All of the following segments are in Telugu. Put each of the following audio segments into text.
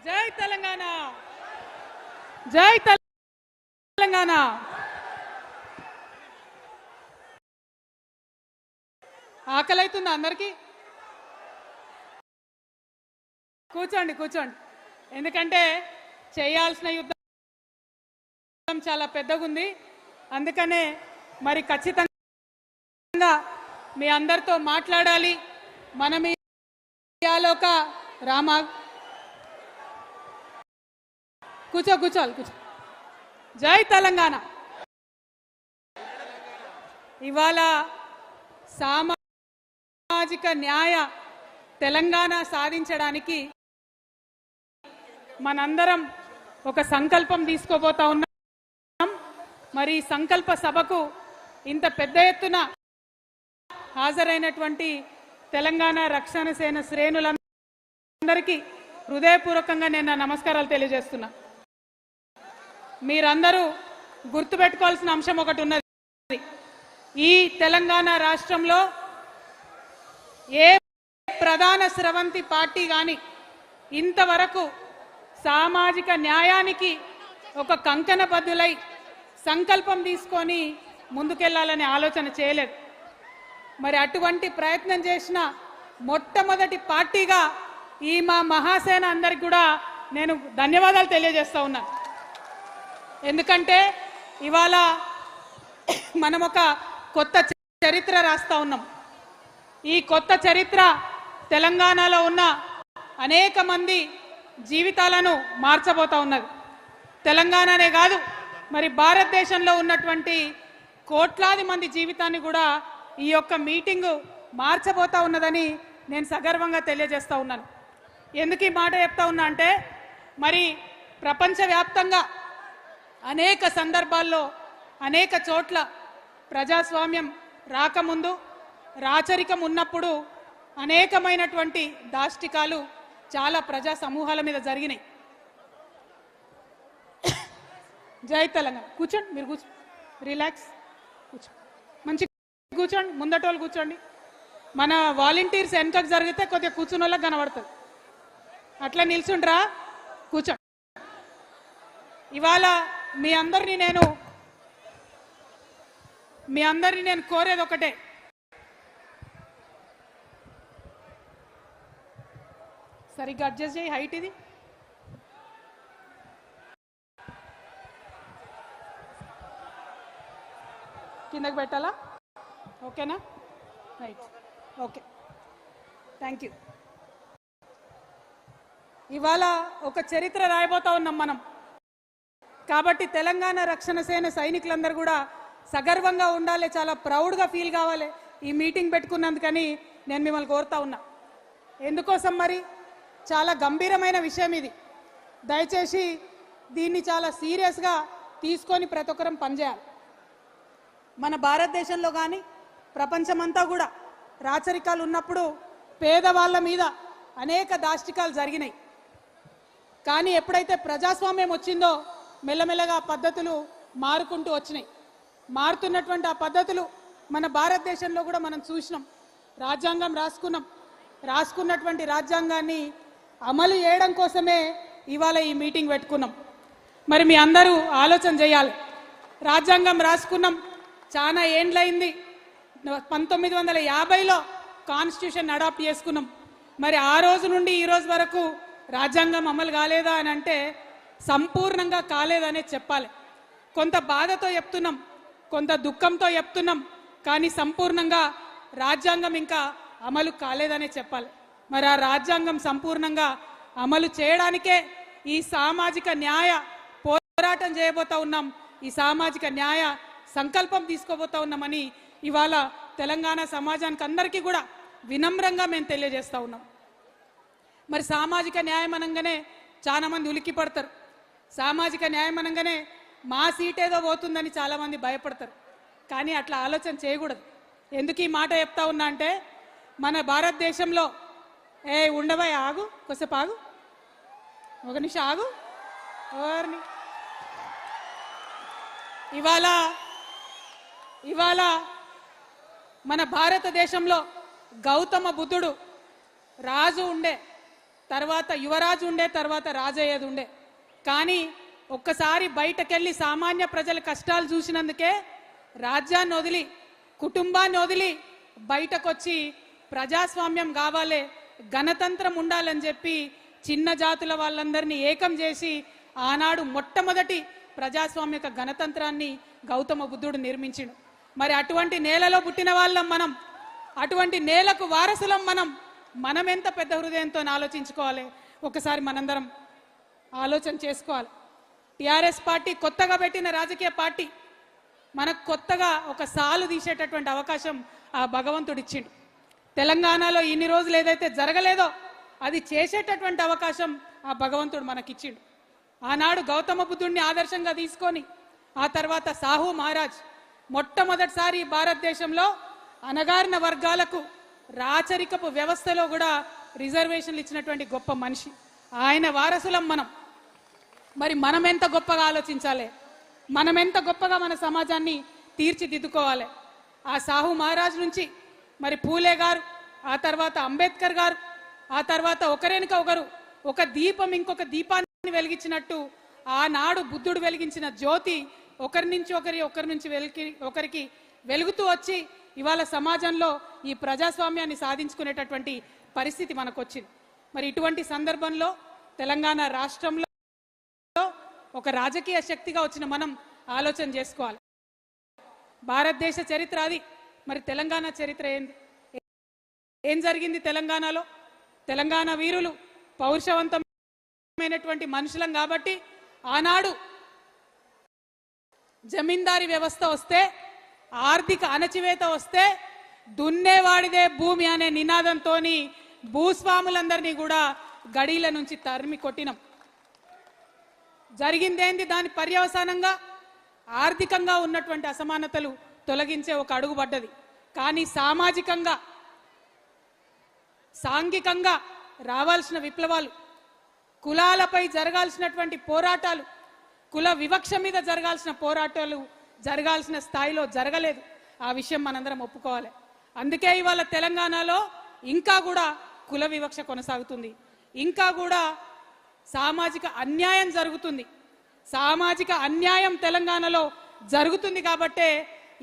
జై తెలంగాణ, జై తెలంగాణ. ఆకలైతుందా అందరికీ? కూర్చోండి కూర్చోండి, ఎందుకంటే చేయాల్సిన యుద్ధం చాలా పెద్దగా ఉంది. అందుకనే మరి ఖచ్చితంగా మీ అందరితో మాట్లాడాలి. మనం ఈ ఆలోక రామా కూర్చోవాలి కూర్చో. జై తెలంగాణ. ఇవాళ సామాజిక న్యాయ తెలంగాణ సాధించడానికి మనందరం ఒక సంకల్పం తీసుకోబోతా ఉన్నాం. మరి సంకల్ప సభకు ఇంత పెద్ద ఎత్తున హాజరైనటువంటి తెలంగాణ రక్షణ సేన శ్రేణులందరికీ హృదయపూర్వకంగా నేను నమస్కారాలు తెలియజేస్తున్నా. మీరందరూ గుర్తుపెట్టుకోవాల్సిన అంశం ఒకటి ఉన్నది. ఈ తెలంగాణ రాష్ట్రంలో ఏ ప్రధాన స్రవంతి పార్టీ కానీ ఇంతవరకు సామాజిక న్యాయానికి ఒక కంకణబద్ధులై సంకల్పం తీసుకొని ముందుకెళ్లాలనే ఆలోచన చేయలేదు. మరి అటువంటి ప్రయత్నం చేసిన మొట్టమొదటి పార్టీగా ఈ మా మహాసేన అందరికి కూడా నేను ధన్యవాదాలు తెలియజేస్తా ఉన్నాను. ఎందుకంటే ఇవాళ మనం ఒక కొత్త చరిత్ర రాస్తా ఉన్నాం. ఈ కొత్త చరిత్ర తెలంగాణలో ఉన్న అనేక మంది జీవితాలను మార్చబోతా ఉన్నది. తెలంగాణనే కాదు, మరి భారతదేశంలో ఉన్నటువంటి కోట్లాది మంది జీవితాన్ని కూడా ఈ యొక్క మీటింగు మార్చబోతా ఉన్నదని నేను సగర్వంగా తెలియజేస్తా ఉన్నాను. ఎందుకు ఈ మాట చెప్తా ఉన్నా అంటే, మరి ప్రపంచవ్యాప్తంగా అనేక సందర్భాల్లో అనేక చోట్ల ప్రజాస్వామ్యం రాకముందు, రాచరికం ఉన్నప్పుడు అనేకమైనటువంటి దాష్టికాలు చాలా ప్రజా సమూహాల మీద జరిగినాయి. జై తెలంగాణ. కూర్చోండి, మీరు కూర్చో, రిలాక్స్, కూర్చో, మంచి కూర్చోండి, ముందటోళ్ళు కూర్చోండి. మన వాలంటీర్స్ వెనకకు జరిగితే కొద్దిగా కూర్చున్న వాళ్ళకి కనబడుతుంది. అట్లా నిల్చుండ్రా, కూర్చోండి. ఇవాళ మీ అందరినీ నేను కోరేది ఒకటే. సరిగ్గా అడ్జస్ట్ చేయి, హైట్ ఇది. కిందకి పెట్టాలా? ఓకేనా? Right, okay, thank you. ఇవాళ ఒక చరిత్ర రాయబోతా ఉన్నాం మనం. కాబట్టి తెలంగాణ రక్షణ సేన సైనికులందరూ కూడా సగర్వంగా ఉండాలి, చాలా ప్రౌడ్గా ఫీల్ కావాలి ఈ మీటింగ్ పెట్టుకున్నందుకని నేను మిమ్మల్ని కోరుతా ఉన్నా. ఎందుకోసం మరి? చాలా గంభీరమైన విషయం ఇది. దయచేసి దీన్ని చాలా సీరియస్గా తీసుకొని ప్రతి ఒక్కరం పనిచేయాలి. మన భారతదేశంలో కానీ ప్రపంచమంతా కూడా రాచరికాలు ఉన్నప్పుడు పేదవాళ్ళ మీద అనేక దాష్టికాలు జరిగినాయి. కానీ ఎప్పుడైతే ప్రజాస్వామ్యం వచ్చిందో మెల్లమెల్లగా పద్ధతులు మారుకుంటూ వచ్చినాయి. మారుతున్నటువంటి ఆ పద్ధతులు మన భారతదేశంలో కూడా మనం చూసినాం. రాజ్యాంగం రాసుకున్నటువంటి రాజ్యాంగాన్ని అమలు చేయడం కోసమే ఇవాళ ఈ మీటింగ్ పెట్టుకున్నాం. మరి మీ అందరూ ఆలోచన చేయాలి. రాజ్యాంగం రాసుకున్నాం, చాలా ఏండ్లయింది. 1950లో కాన్స్టిట్యూషన్ అడాప్ట్ చేసుకున్నాం. మరి ఆ రోజు నుండి ఈ రోజు వరకు రాజ్యాంగం అమలు కాలేదా అని అంటే సంపూర్ణంగా కాలేదనే చెప్పాలి. కొంత బాధతో చెప్తున్నాం, కొంత దుఃఖంతో చెప్తున్నాం, కానీ సంపూర్ణంగా రాజ్యాంగం ఇంకా అమలు కాలేదనే చెప్పాలి. మరి ఆ రాజ్యాంగం సంపూర్ణంగా అమలు చేయడానికే ఈ సామాజిక న్యాయ పోరాటం చేయబోతా ఉన్నాం. ఈ సామాజిక న్యాయ సంకల్పం తీసుకోబోతా ఉన్నామని ఇవాళ తెలంగాణ సమాజానికి అందరికీ కూడా వినమ్రంగా మేము తెలియజేస్తా ఉన్నాం. మరి సామాజిక న్యాయం అనగానే చాలా మంది ఉలిక్కి పడతారు. సామాజిక న్యాయం అనగానే మా సీట్ ఏదో పోతుందని చాలామంది భయపడతారు. కానీ అట్లా ఆలోచన చేయకూడదు. ఎందుకు ఈ మాట చెప్తా ఉన్నా అంటే, మన భారతదేశంలో ఉండవా, ఆగు, కొద్దిసేపు ఆగు, ఒక నిమిషం ఆగు. ఎవరిని ఇవాళ మన భారతదేశంలో గౌతమ బుద్ధుడు రాజు ఉండే. తర్వాత యువరాజు ఉండే, తర్వాత రాజయ్యది ఉండే. కానీ ఒక్కసారి బయటకెళ్ళి సామాన్య ప్రజల కష్టాలు చూసినందుకే రాజ్యాన్ని వదిలి, కుటుంబాన్ని వదిలి బయటకొచ్చి ప్రజాస్వామ్యం కావాలి, గణతంత్రం ఉండాలని చెప్పి చిన్న జాతుల వాళ్ళందరినీ ఏకం చేసి ఆనాడు మొట్టమొదటి ప్రజాస్వామిక గణతంత్రాన్ని గౌతమ బుద్ధుడు నిర్మించిండు. మరి అటువంటి నేలలో పుట్టిన వాళ్ళం మనం, అటువంటి నేలకు వారసులం మనం ఎంత పెద్ద హృదయంతో ఆలోచించుకోవాలి. ఒకసారి మనందరం ఆలోచన చేసుకోవాలి. టిఆర్ఎస్ పార్టీ కొత్తగా పెట్టిన రాజకీయ పార్టీ, మనకు కొత్తగా ఒక సాలు తీసేటటువంటి అవకాశం ఆ భగవంతుడు ఇచ్చిండు. తెలంగాణలో ఇన్ని రోజులు ఏదైతే జరగలేదో అది చేసేటటువంటి అవకాశం ఆ భగవంతుడు మనకిచ్చిండు. ఆనాడు గౌతమ బుద్ధుడిని ఆదర్శంగా తీసుకొని ఆ తర్వాత సాహు మహారాజ్ మొట్టమొదటిసారి భారతదేశంలో అణగారిన వర్గాలకు రాచరికపు వ్యవస్థలో కూడా రిజర్వేషన్లు ఇచ్చినటువంటి గొప్ప మనిషి. ఆయన వారసులం మనం. మరి మనం ఎంత గొప్పగా ఆలోచించాలి, మనం ఎంత గొప్పగా మన సమాజాన్ని తీర్చిదిద్దుకోవాలి. ఆ సాహు మహారాజ్ నుంచి మరి పూలే గారు, ఆ తర్వాత అంబేద్కర్ గారు, ఆ తర్వాత ఒకరేనుక ఒకరు ఒక దీపం ఇంకొక దీపాన్ని వెలిగించినట్టు ఆనాడు బుద్ధుడు వెలిగించిన జ్యోతి ఒకరి నుంచి ఒకరికి వెలుగుతూ వచ్చి ఇవాళ సమాజంలో ఈ ప్రజాస్వామ్యాన్ని సాధించుకునేటటువంటి పరిస్థితి మనకు వచ్చింది. మరి ఇటువంటి సందర్భంలో తెలంగాణ రాష్ట్రంలో ఒక రాజకీయ శక్తిగా వచ్చిన మనం ఆలోచన చేసుకోవాలి. భారతదేశ చరిత్ర అది, మరి తెలంగాణ చరిత్ర ఏంది, ఏం జరిగింది తెలంగాణలో? తెలంగాణ వీరులు పౌరుషవంతమైనటువంటి మనుషులం కాబట్టి ఆనాడు జమీందారీ వ్యవస్థ వస్తే, ఆర్థిక అణచివేత వస్తే దున్నేవాడిదే భూమి అనే నినాదంతో భూస్వాములందరినీ కూడా గడీల నుంచి తరిమి కొట్టినాం. జరిగిందేంది? దాని పర్యవసానంగా ఆర్థికంగా ఉన్నటువంటి అసమానతలు తొలగించే ఒక అడుగు పడ్డది. కానీ సామాజికంగా, సాంఘికంగా రావాల్సిన విప్లవాలు, కులాలపై జరగాల్సినటువంటి పోరాటాలు, కుల వివక్ష మీద జరగాల్సిన పోరాటాలు జరగాల్సిన స్థాయిలో జరగలేదు. ఆ విషయం మనందరం ఒప్పుకోవాలి. అందుకే ఇవాళ తెలంగాణలో ఇంకా కూడా కుల వివక్ష కొనసాగుతుంది, ఇంకా కూడా సామాజిక అన్యాయం జరుగుతుంది. సామాజిక అన్యాయం తెలంగాణలో జరుగుతుంది కాబట్టే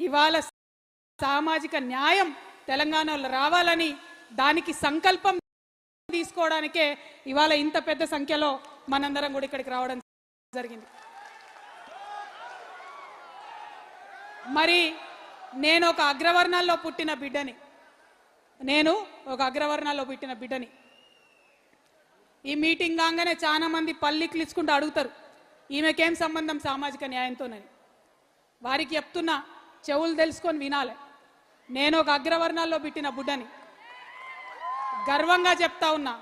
ఇవాళ సామాజిక న్యాయం తెలంగాణలో రావాలని దానికి సంకల్పం తీసుకోవడానికే ఇవాళ ఇంత పెద్ద సంఖ్యలో మనందరం కూడా ఇక్కడికి రావడం జరిగింది. మరి నేను ఒక అగ్రవర్ణాల్లో పుట్టిన బిడ్డని. ఈ మీటింగ్ కాగానే చాలా మంది పల్లికి ఇచ్చుకుంటూ అడుగుతారు, ఈమెకేం సంబంధం సామాజిక న్యాయంతోనని. వారికి చెప్తున్నా, చెవులు తెలుసుకొని వినాలి. నేను ఒక అగ్రవర్ణాల్లో పుట్టిన బిడ్డని, గర్వంగా చెప్తా ఉన్నా.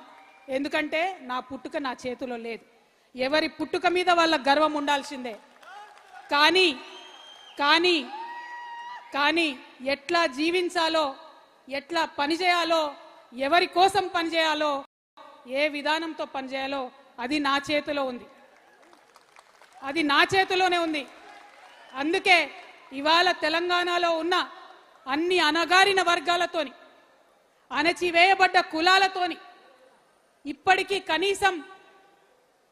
ఎందుకంటే నా పుట్టుక నా చేతిలో లేదు. ఎవరి పుట్టుక మీద వాళ్ళ గర్వం ఉండాల్సిందే. కానీ కానీ కానీ ఎట్లా జీవించాలో, ఎట్లా పనిచేయాలో, ఎవరి కోసం పనిచేయాలో, ఏ విధానంతో పనిచేయాలో అది నా చేతిలో ఉంది, అది నా చేతిలోనే ఉంది. అందుకే ఇవాళ తెలంగాణలో ఉన్న అన్ని అణగారిన వర్గాలతోని, అణచివేయబడ్డ కులాలతోని, ఇప్పటికీ కనీసం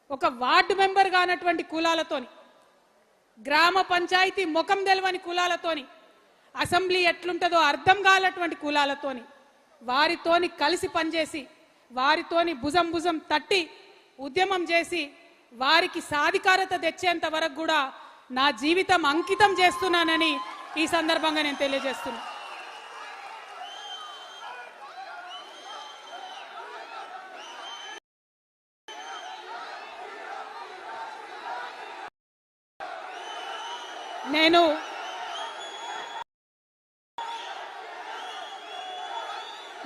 ఒక వార్డు మెంబర్ కానటువంటి కులాలతోని, గ్రామ పంచాయతీ ముఖం తెలవని కులాలతోని, అసెంబ్లీ ఎట్లుంటుందో అర్థం కానటువంటి కులాలతోని, వారితోని కలిసి పనిచేసి, వారితోని భుజం భుజం తట్టి ఉద్యమం చేసి వారికి సాధికారత తెచ్చేంత వరకు కూడా నా జీవితం అంకితం చేస్తున్నానని ఈ సందర్భంగా నేను తెలియజేస్తున్నా.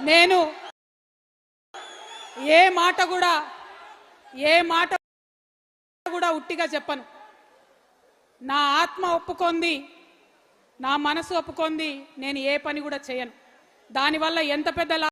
నేను ఏ మాట కూడా ఉట్టిగా చెప్పను. నా ఆత్మ ఒప్పుకొంది, నా మనసు ఒప్పుకొంది, నేను ఏ పని కూడా చేయను. దానివల్ల ఎంత పెద్ద